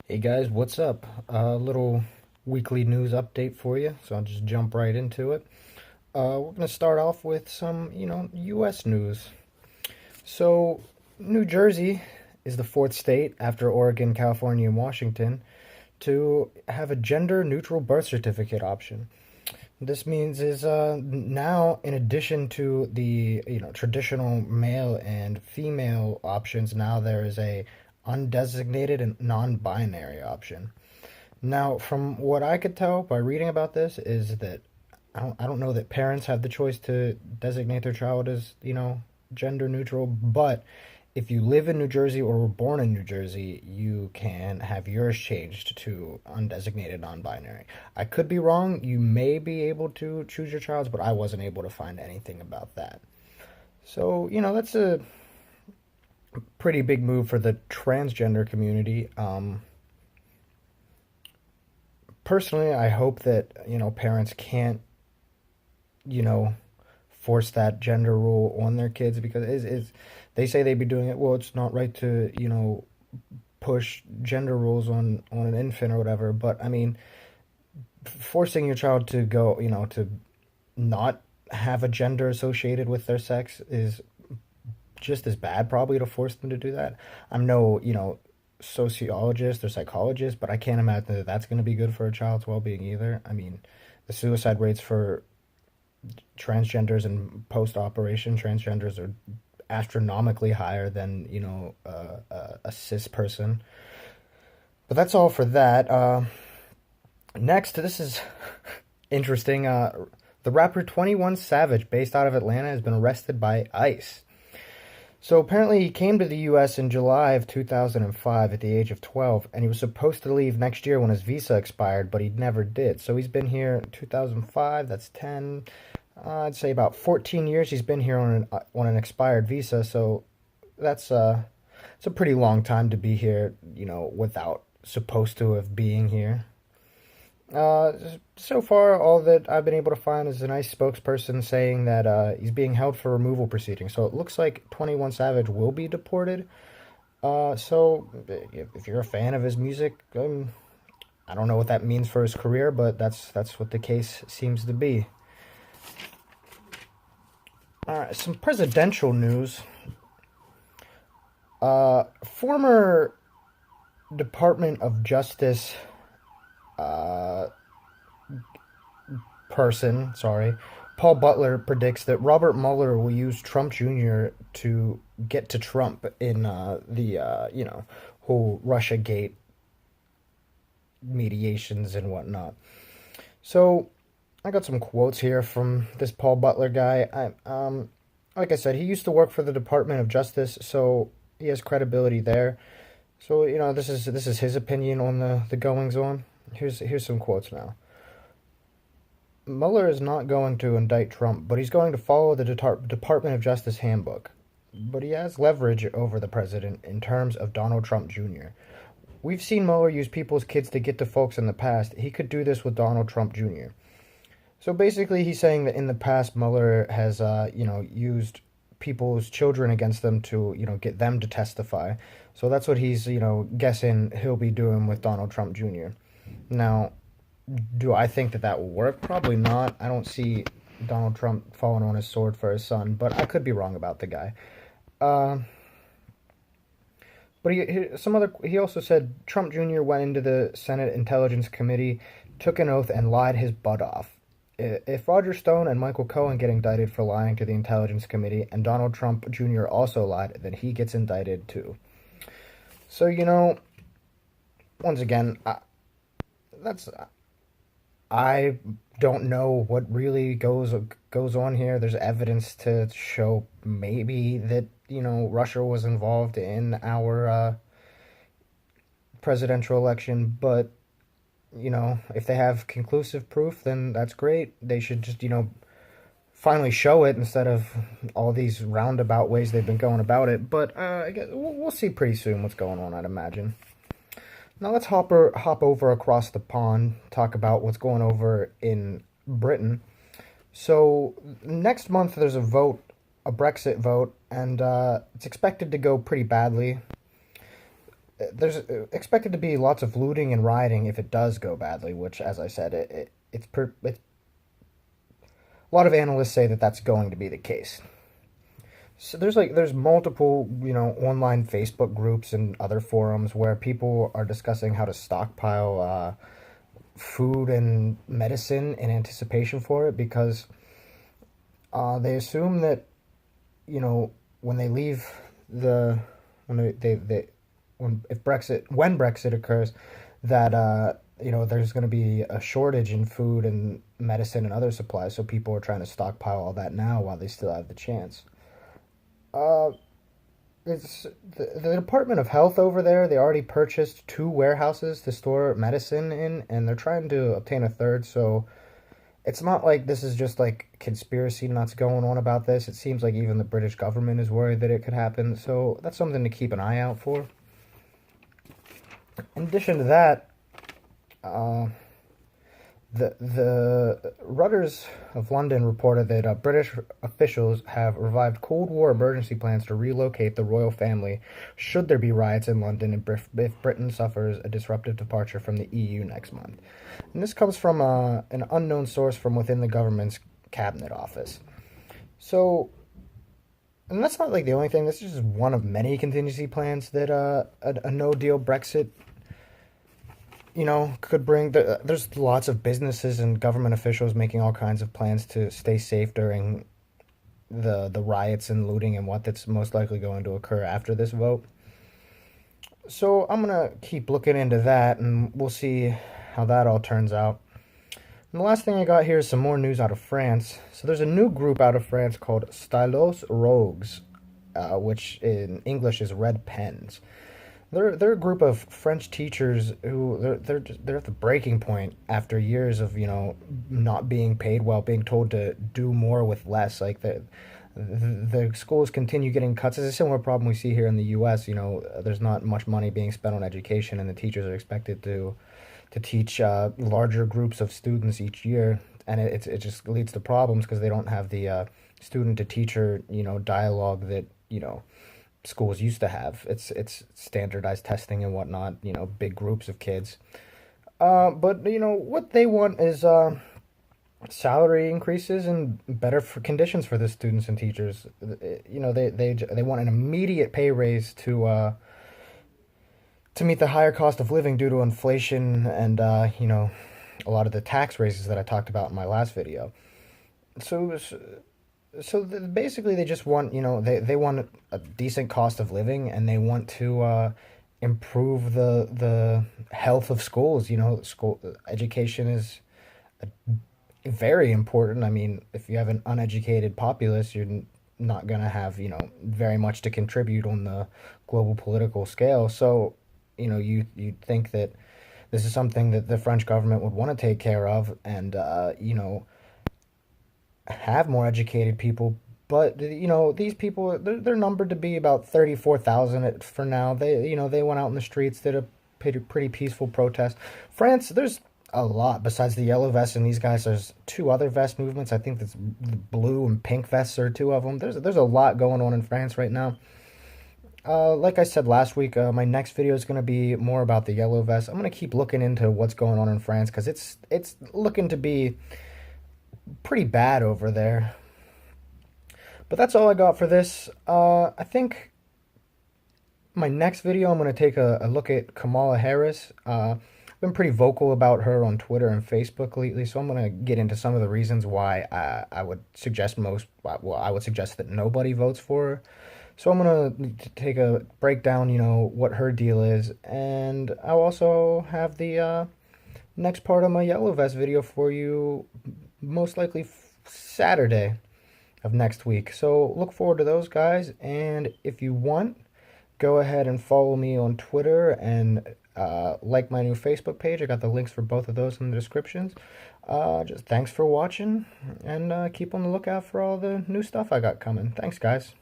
Hey guys, what's up? A little weekly news update for you, so I'll just jump right into it. We're going to start off with some, U.S. news. So, New Jersey is the fourth state after Oregon, California, and Washington to have a gender-neutral birth certificate option. This means is now, in addition to the traditional male and female options, now there is a undesignated and non-binary option. Now, from what I could tell by reading about this, is that I don't know that parents have the choice to designate their child as, gender neutral, but if you live in New Jersey or were born in New Jersey, you can have yours changed to undesignated non binary. I could be wrong. You may be able to choose your child's, but I wasn't able to find anything about that. So, that's a pretty big move for the transgender community. Personally, I hope that, parents can't, you know, force that gender rule on their kids because they say they'd be doing it. Well, it's not right to, push gender rules on an infant or whatever. But I mean, forcing your child to go, to not have a gender associated with their sex is just as bad, probably, to force them to do that. I'm no, sociologist or psychologist, but I can't imagine that that's going to be good for a child's well-being either. I mean, the suicide rates for transgenders and post-operation transgenders are astronomically higher than a cis person. But that's all for that. Next, this is interesting. The rapper 21 Savage, based out of Atlanta, has been arrested by ICE. So apparently he came to the US in July of 2005 at the age of 12, and he was supposed to leave next year when his visa expired, but he never did. So he's been here in 2005, that's 10, I'd say about 14 years he's been here on an expired visa. So that's it's a pretty long time to be here, without supposed to have being here. Uh, so far, all that I've been able to find is a nice spokesperson saying that he's being held for removal proceedings. So it looks like 21 Savage will be deported. So if you're a fan of his music, I don't know what that means for his career, but that's what the case seems to be. All right, some presidential news. Former Department of Justice uh, Paul Butler predicts that Robert Mueller will use Trump Jr. to get to Trump in the whole Russia Gate mediations and whatnot. So I got some quotes here from this Paul Butler guy. Like I said, he used to work for the Department of Justice, so he has credibility there. So this is his opinion on the goings on. Here's some quotes now. Mueller is not going to indict Trump, but he's going to follow the Department of Justice handbook. But he has leverage over the president in terms of Donald Trump Jr. We've seen Mueller use people's kids to get to folks in the past. He could do this with Donald Trump Jr. So basically, he's saying that in the past, Mueller has, used people's children against them to, get them to testify. So that's what he's, guessing he'll be doing with Donald Trump Jr. Now, do I think that that will work? Probably not. I don't see Donald Trump falling on his sword for his son, but I could be wrong about the guy. Uh, but he also said Trump Jr. went into the Senate Intelligence Committee, took an oath, and lied his butt off. If Roger Stone and Michael Cohen get indicted for lying to the Intelligence Committee, and Donald Trump Jr. also lied, then he gets indicted too. So once again, that's I don't know what really goes on here. There's evidence to show maybe that Russia was involved in our presidential election, but if they have conclusive proof, then that's great. They should just finally show it instead of all these roundabout ways they've been going about it. But I guess we'll see pretty soon what's going on, I'd imagine. Now let's hop over across the pond, talk about what's going over in Britain. So next month there's a Brexit vote, and it's expected to go pretty badly. there's expected to be lots of looting and rioting if it does go badly, which, as I said, a lot of analysts say that that's going to be the case. So there's multiple, online Facebook groups and other forums where people are discussing how to stockpile food and medicine in anticipation for it, because they assume that, when they leave the when they when Brexit occurs, that there's going to be a shortage in food and medicine and other supplies. So people are trying to stockpile all that now while they still have the chance. Uh, it's the Department of Health over there. They already purchased two warehouses to store medicine in, and they're trying to obtain a third. So it's not like this is just like conspiracy nuts going on about this. It seems like even the British government is worried that it could happen. So that's something to keep an eye out for. In addition to that, uh, the Reuters of London reported that British officials have revived Cold War emergency plans to relocate the royal family should there be riots in London and if Britain suffers a disruptive departure from the EU next month. And this comes from an unknown source from within the government's cabinet office. So, and that's not like the only thing. This is just one of many contingency plans that a no-deal Brexit could bring. There's lots of businesses and government officials making all kinds of plans to stay safe during the riots and looting and what that's most likely going to occur after this vote. So I'm gonna keep looking into that, and we'll see how that all turns out. And the last thing I got here is some more news out of France. So there's a new group out of France called Stylos Rogues, which in English is Red Pens. They're a group of French teachers who they're at the breaking point after years of not being paid well, being told to do more with less. Like the schools continue getting cuts. It's a similar problem we see here in the U.S. There's not much money being spent on education, and the teachers are expected to teach larger groups of students each year, and it just leads to problems because they don't have the student to teacher dialogue that schools used to have. It's standardized testing and whatnot, big groups of kids. But what they want is salary increases and better conditions for the students and teachers. They want an immediate pay raise to meet the higher cost of living due to inflation and a lot of the tax raises that I talked about in my last video. So basically, they just want, they want a decent cost of living, and they want to improve the health of schools. School education is very important. I mean, if you have an uneducated populace, you're not going to have, very much to contribute on the global political scale. So, you'd think that this is something that the French government would want to take care of, and, have more educated people. But these people, they're numbered to be about 34,000 for now. They went out in the streets, did a pretty peaceful protest. France, there's a lot besides the yellow vest and these guys. There's two other vest movements. I think that's the blue and pink vests are two of them. There's a lot going on in France right now. Like I said last week, my next video is going to be more about the yellow vest. I'm going to keep looking into what's going on in France because it's looking to be pretty bad over there. But that's all I got for this. I think my next video I'm going to take a look at Kamala Harris. I've been pretty vocal about her on Twitter and Facebook lately, so I'm going to get into some of the reasons why I would suggest I would suggest that nobody votes for her. So I'm going to take a breakdown, what her deal is, and I'll also have the next part of my yellow vest video for you, most likely Saturday of next week. So look forward to those, guys, and if you want, go ahead and follow me on Twitter and like my new Facebook page. I got the links for both of those in the descriptions. Just thanks for watching, and keep on the lookout for all the new stuff I got coming. Thanks, guys.